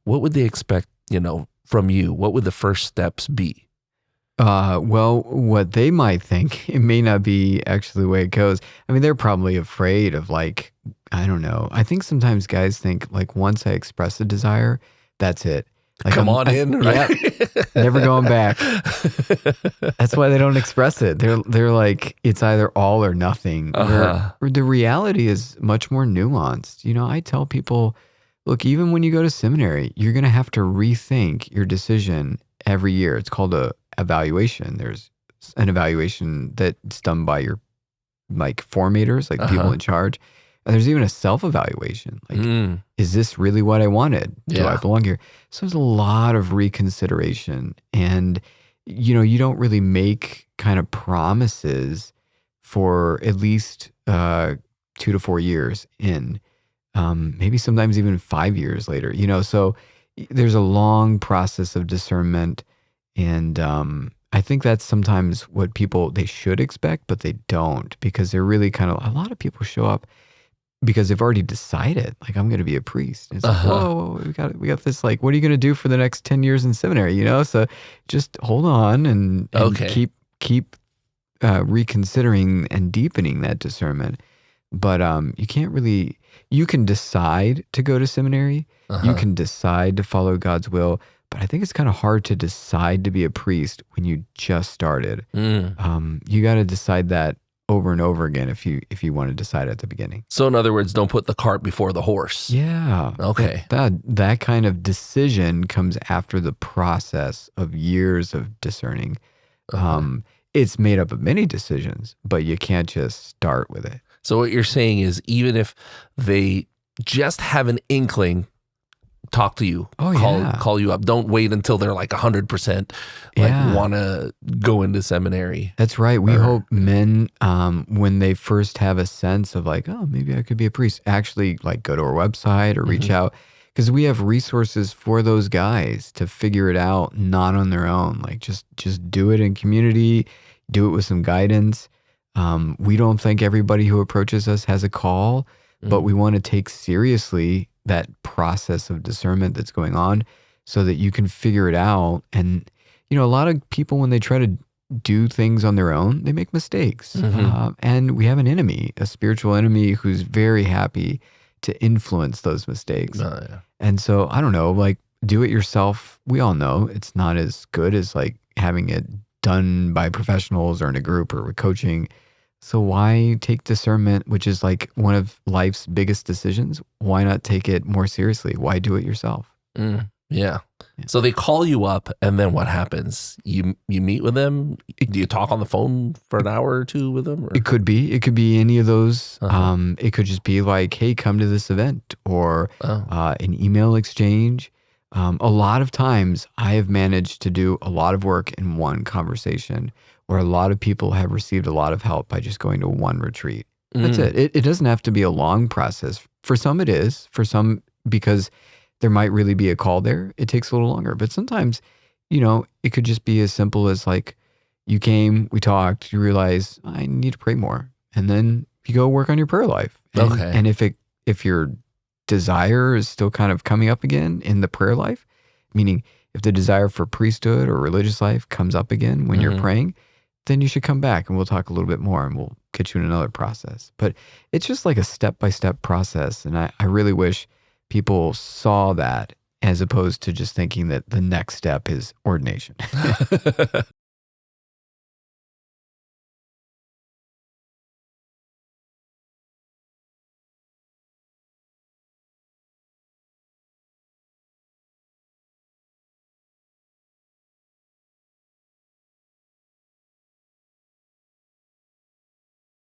what would they expect, from you? What would the first steps be? Well, what they might think, it may not be actually the way it goes. I mean, they're probably afraid of like, I don't know. I think sometimes guys think like once I express a desire, that's it. Like Come on in, right? Yeah, never going back. That's why they don't express it. They're like, it's either all or nothing. Where the reality is much more nuanced. I tell people, look, even when you go to seminary, you're going to have to rethink your decision every year. It's called a evaluation. There's an evaluation that's done by your like formators, like people in charge. And there's even a self-evaluation. Like, is this really what I wanted? Do I belong here? So there's a lot of reconsideration. And, you don't really make kind of promises for at least 2 to 4 years in, maybe sometimes even 5 years later, so there's a long process of discernment. And I think that's sometimes what they should expect, but they don't, because they're really a lot of people show up because they've already decided, like, I'm going to be a priest. And it's like, whoa, we got this, like, what are you going to do for the next 10 years in seminary, So just hold on and keep reconsidering and deepening that discernment. But you can decide to go to seminary. You can decide to follow God's will. But I think it's kind of hard to decide to be a priest when you just started. You got to decide that over and over again if you want to decide at the beginning. So in other words, don't put the cart before the horse. Yeah. Okay. That kind of decision comes after the process of years of discerning. It's made up of many decisions, but you can't just start with it. So what you're saying is, even if they just have an inkling, talk to you, call you up. Don't wait until they're like 100% want to go into seminary. That's right. We hope men, when they first have a sense of like, oh, maybe I could be a priest, actually like go to our website or reach out, because we have resources for those guys to figure it out, not on their own. Like just do it in community, do it with some guidance. We don't think everybody who approaches us has a call, but we want to take seriously that process of discernment that's going on so that you can figure it out. And, a lot of people, when they try to do things on their own, they make mistakes. And we have an enemy, a spiritual enemy, who's very happy to influence those mistakes. And so, I don't know, like, do it yourself. We all know it's not as good as like having it done by professionals or in a group or with coaching. So why take discernment, which is like one of life's biggest decisions? Why not take it more seriously? Why do it yourself? Yeah. So they call you up, and then what happens? You meet with them? Do you talk on the phone for an hour or two with them? Or? It could be any of those. It could just be like, hey, come to this event, or an email exchange. A lot of times I have managed to do a lot of work in one conversation, where a lot of people have received a lot of help by just going to one retreat. That's it. It doesn't have to be a long process. For some it is. For some, because there might really be a call there, it takes a little longer. But sometimes, it could just be as simple as like, you came, we talked, you realize I need to pray more. And then you go work on your prayer life. And if your desire is still kind of coming up again in the prayer life, meaning if the desire for priesthood or religious life comes up again when you're praying, then you should come back and we'll talk a little bit more and we'll get you in another process. But it's just like a step-by-step process. And I really wish people saw that, as opposed to just thinking that the next step is ordination.